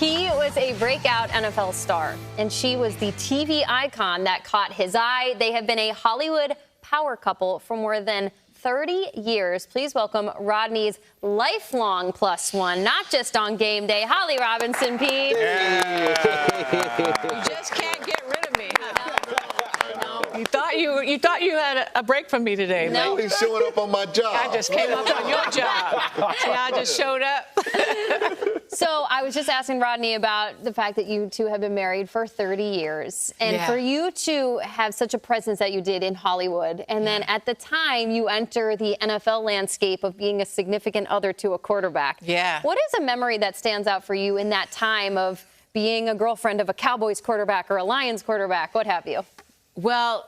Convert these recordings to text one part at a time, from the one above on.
He was a breakout NFL star, and she was the TV icon that caught his eye. They have been a Hollywood power couple for more than 30 years. Please welcome Rodney's lifelong +1, not just on game day, Holly Robinson-Peete. Yeah. You just can't get rid of me. You thought you had a break from me today. No. He's showing up on my job. I just came up on your job. See, I just showed up. So I was just asking Rodney about the fact that you two have been married for 30 years. And for you to have such a presence that you did in Hollywood, and then at the time you enter the NFL landscape of being a significant other to a quarterback. Yeah. What is a memory that stands out for you in that time of being a girlfriend of a Cowboys quarterback or a Lions quarterback, what have you? Well,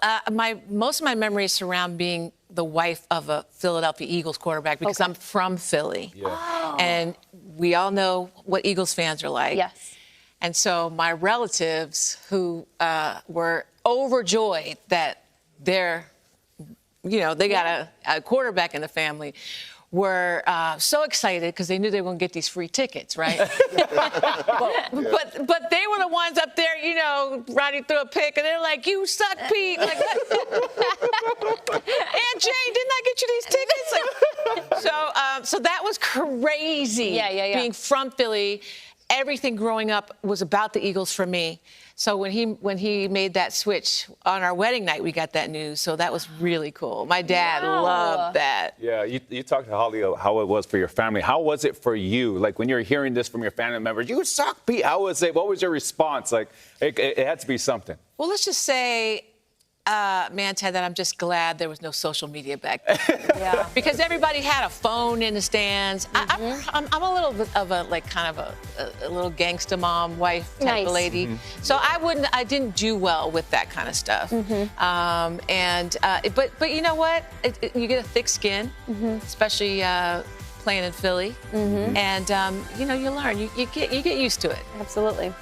most of my memories surround being the wife of a Philadelphia Eagles quarterback because I'm from Philly. Yeah. Oh. And we all know what Eagles fans are like. Yes. And so my relatives who were overjoyed that they got a quarterback in the family were so excited because they knew they were going to get these free tickets, right? But they were the ones up there, Rodney threw a pick, and they're like, "You suck, Pete." Like, Aunt Jane, didn't I get you these tickets? Like, so that was crazy. Yeah. Being from Philly, everything growing up was about the Eagles for me. So when he made that switch on our wedding night, we got that news. So that was really cool. My dad loved that. Yeah, you talked to Holly how it was for your family. How was it for you? Like when you're hearing this from your family members, you suck, Pete. How was it? What was your response? Like it had to be something. Well, let's just say, man, Ted, that I'm just glad there was no social media back then. Yeah. Because everybody had a phone in the stands. I'm a little bit of a little gangsta mom wife type of lady. So I didn't do well with that kind of stuff. But you know what? You get a thick skin, especially playing in Philly, and you learn. You get used to it. Absolutely.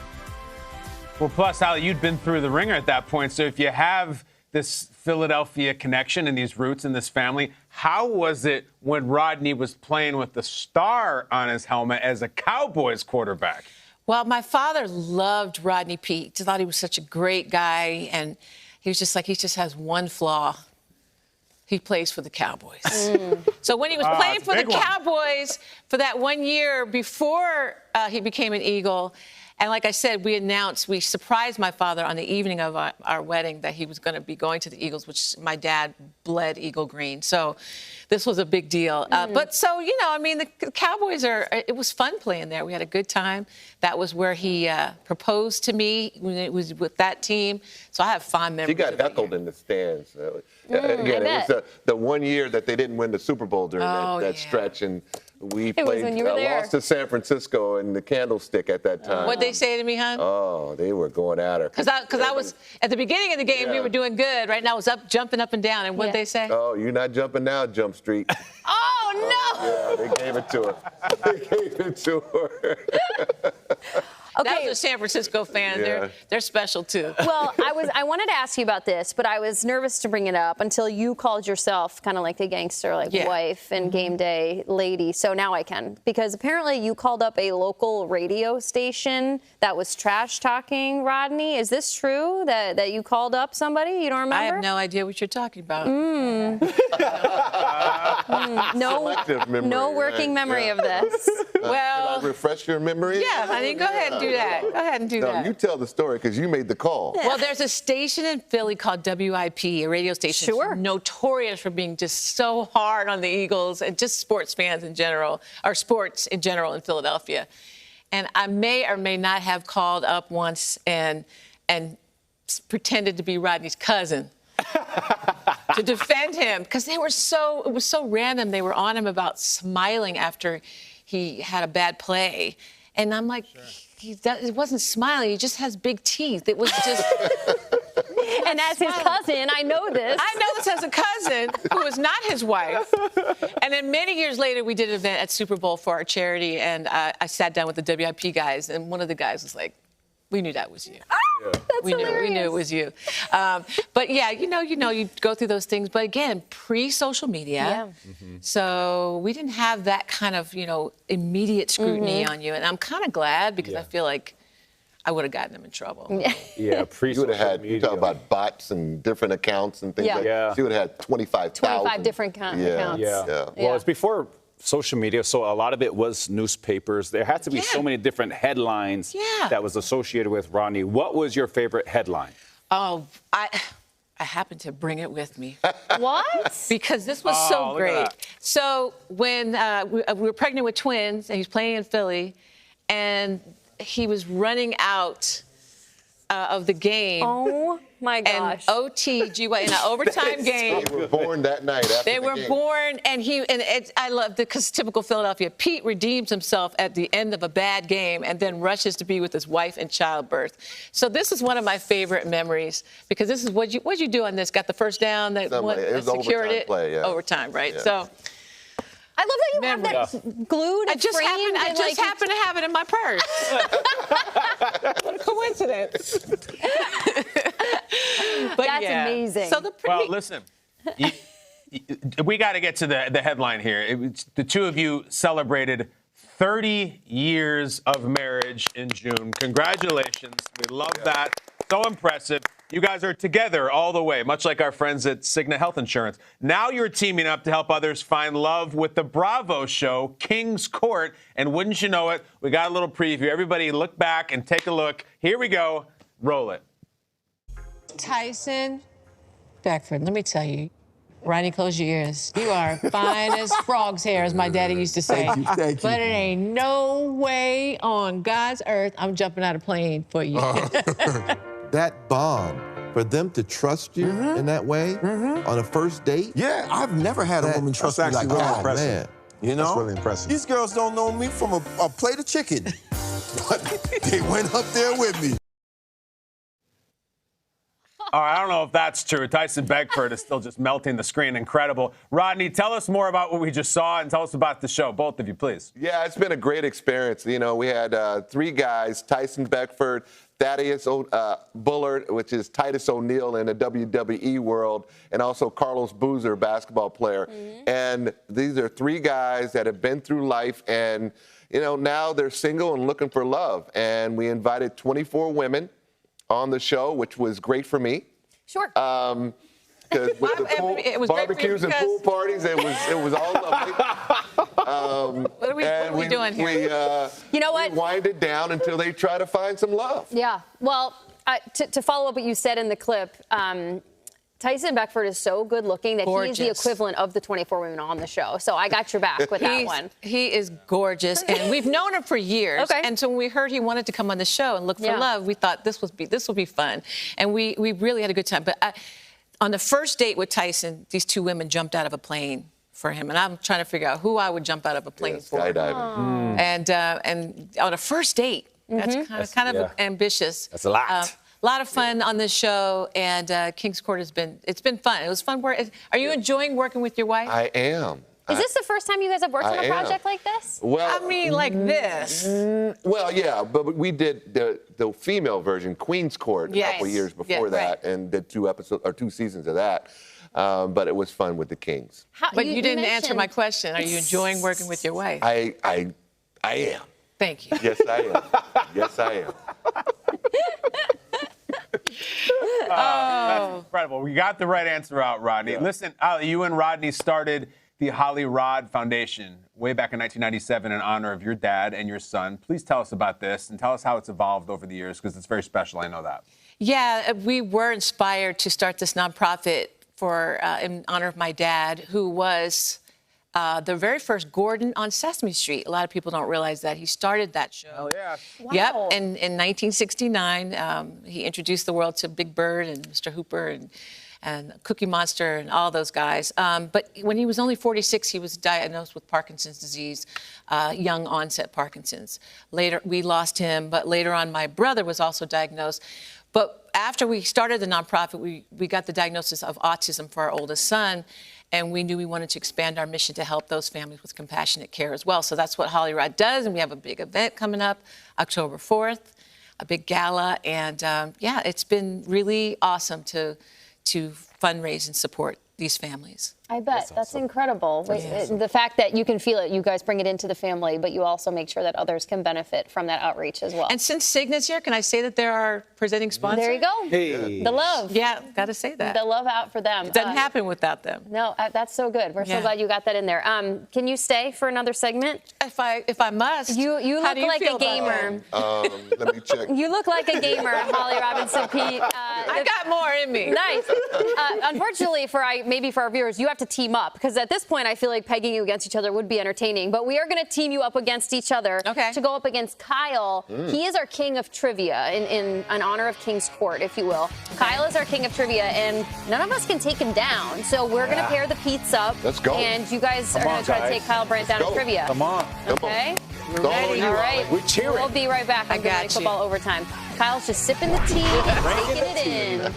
Well, plus, Holly, you'd been through the ringer at that point. So if you have this Philadelphia connection and these roots in this family, how was it when Rodney was playing with the star on his helmet as a Cowboys quarterback? Well, my father loved Rodney Peete. He thought he was such a great guy, and he was just like, he just has one flaw. He plays for the Cowboys. So when he was playing for the Cowboys for that 1 year before he became an Eagle, and like I said, we surprised my father on the evening of our wedding that he was going to be going to the Eagles, which my dad bled Eagle Green. So this was a big deal. But the Cowboys it was fun playing there. We had a good time. That was where he proposed to me when it was with that team. So I have fond memories. He got heckled in the stands. Again, it was the 1 year that they didn't win the Super Bowl during that stretch. And we lost to San Francisco in the Candlestick at that time. What'd they say to me, hon? Oh, they were going at her. Because I was, at the beginning of the game, we were doing good. Right now, I was jumping up and down. And what'd they say? Oh, you're not jumping now, Jump Street. Oh, no! Yeah, they gave it to her. They gave it to her. That was a San Francisco fan. Yeah. They're special, too. Well, I wanted to ask you about this, but I was nervous to bring it up until you called yourself kind of like a gangster, wife and game day lady. So now I can. Because apparently you called up a local radio station that was trash talking Rodney. Is this true that you called up somebody? You don't remember? I have no idea what you're talking about. No working memory of this. Well, can I refresh your memory? Yeah, honey, go ahead and do that. Go ahead and do that. No, you tell the story because you made the call. Well, there's a station in Philly called WIP, a radio station. Sure. Notorious for being just so hard on the Eagles and just sports fans in general, or sports in general in Philadelphia. And I may or may not have called up once and pretended to be Rodney's cousin to defend him because it was so random. They were on him about smiling after he had a bad play. And I'm like, it wasn't smiling. He just has big teeth. It was just... And as his cousin, I know this. I know this as a cousin who is not his wife. And then many years later, we did an event at Super Bowl for our charity, and I sat down with the WIP guys, and one of the guys was like, we knew that was you. We knew it was you. But yeah, you go through those things. But again, pre-social media. So we didn't have that kind of, immediate scrutiny on you. And I'm kind of glad because I feel like I would have gotten them in trouble. You would have had, you talk about bots and different accounts and things like that. She would have had 25,000. 25 different accounts. Well, it's before social media, so a lot of it was newspapers. There had to be so many different headlines that was associated with Rodney. What was your favorite headline? Oh, I happened to bring it with me. What? Because this was so great. So when we were pregnant with twins, and he was playing in Philly, and he was running out of the game. Oh my gosh! And OTGY in an overtime game. They were born that night. After they the were game. born, and I love because typical Philadelphia. Pete redeems himself at the end of a bad game, and then rushes to be with his wife in childbirth. So this is one of my favorite memories because this is what you do on this. Got the first down, that secured it. Overtime, right? So. I love that you have that glued. I just happen to have it in my purse. What a coincidence. But that's amazing. So well, listen, we got to get to the headline here. The two of you celebrated 30 years of marriage in June. Congratulations. We love that. So impressive. You guys are together all the way, much like our friends at Cigna Health Insurance. Now you're teaming up to help others find love with the Bravo show, King's Court. And wouldn't you know it, we got a little preview. Everybody look back and take a look. Here we go. Roll it. Tyson Beckford, let me tell you, Rodney, close your ears. You are fine as frog's hair, as my daddy used to say. Thank you. But it ain't no way on God's earth I'm jumping out of plane for you. That bond, for them to trust you in that way on a first date. Yeah, I've never had a woman trust me like really that. impressive. You know? That's really impressive. These girls don't know me from a plate of chicken. But they went up there with me. All right, I don't know if that's true. Tyson Beckford is still just melting the screen. Incredible. Rodney, tell us more about what we just saw and tell us about the show. Both of you, please. Yeah, it's been a great experience. We had three guys, Tyson Beckford, Thaddeus Bullard, which is Titus O'Neil in the WWE world, and also Carlos Boozer, basketball player. And these are three guys that have been through life, and, now they're single and looking for love. And we invited 24 women on the show, which was great for me. Sure. Because with the barbecues and pool parties, it was all lovely. What are we doing here? You know what? We wind it down until they try to find some love. Yeah. Well, to follow up what you said in the clip, Tyson Beckford is so good looking that he's the equivalent of the 24 women on the show. So I got your back with that one. He is gorgeous, and we've known him for years. Okay. And so when we heard he wanted to come on the show and look for love, we thought this will be fun, and we really had a good time. But on the first date with Tyson, these two women jumped out of a plane for him, and I'm trying to figure out who I would jump out of a plane for. Skydiving. And on a first date, that's kind of ambitious. That's a lot. A lot of fun on this show, and King's Court it's been fun. It was fun work. Are you enjoying working with your wife? I am. Is this the first time you guys have worked on a project like this? Well, I mean, like this. Well, yeah, but we did the female version, Queen's Court, a couple years before that, and did 2 episodes or 2 seasons of that. But it was fun with the Kings. But you didn't answer my question. Are you enjoying working with your wife? I am. Thank you. Yes, I am. Yes, I am. That's incredible. We got the right answer out, Rodney. Listen, you and Rodney started the Holly Rod Foundation way back in 1997 in honor of your dad and your son. Please tell us about this and tell us how it's evolved over the years, because it's very special. I know that. Yeah, we were inspired to start this nonprofit in honor of my dad, who was the very first Gordon on Sesame Street. A lot of people don't realize that. He started that show. Oh, yeah. Wow. Yep, in 1969, he introduced the world to Big Bird and Mr. Hooper and Cookie Monster and all those guys. But when he was only 46, he was diagnosed with Parkinson's disease, young onset Parkinson's. Later, we lost him, but later on, my brother was also diagnosed. But after we started the nonprofit, we got the diagnosis of autism for our oldest son, and we knew we wanted to expand our mission to help those families with compassionate care as well. So that's what Holly Rod does, and we have a big event coming up October 4th. big gala. And yeah, it's been really awesome to fundraise and support these families. I bet. That's incredible. The fact that you can feel it, you guys bring it into the family, but you also make sure that others can benefit from that outreach as well. And since Cygnet's here, can I say that they're our presenting sponsor? There you go. Hey. The love. Yeah, got to say that. The love out for them. It doesn't happen without them. No, that's so good. We're so glad you got that in there. Can you stay for another segment? If I must. You look like a gamer. Let me check. You look like a gamer, Holly Robinson-Peete. I got more in me. Nice. Unfortunately, maybe for our viewers, you have to team up because at this point, I feel like pegging you against each other would be entertaining. But we are going to team you up against each other to go up against Kyle. He is our king of trivia in honor of King's Court, if you will. Kyle is our king of trivia, and none of us can take him down. So we're going to pair the Peetes up. Let's go. And you guys are going to try to take Kyle Brandt down in trivia. Come on. Okay? We're ready. All right. We're cheering. We'll be right back on Good Morning Football Overtime. Kyle's just sipping the tea and taking it in.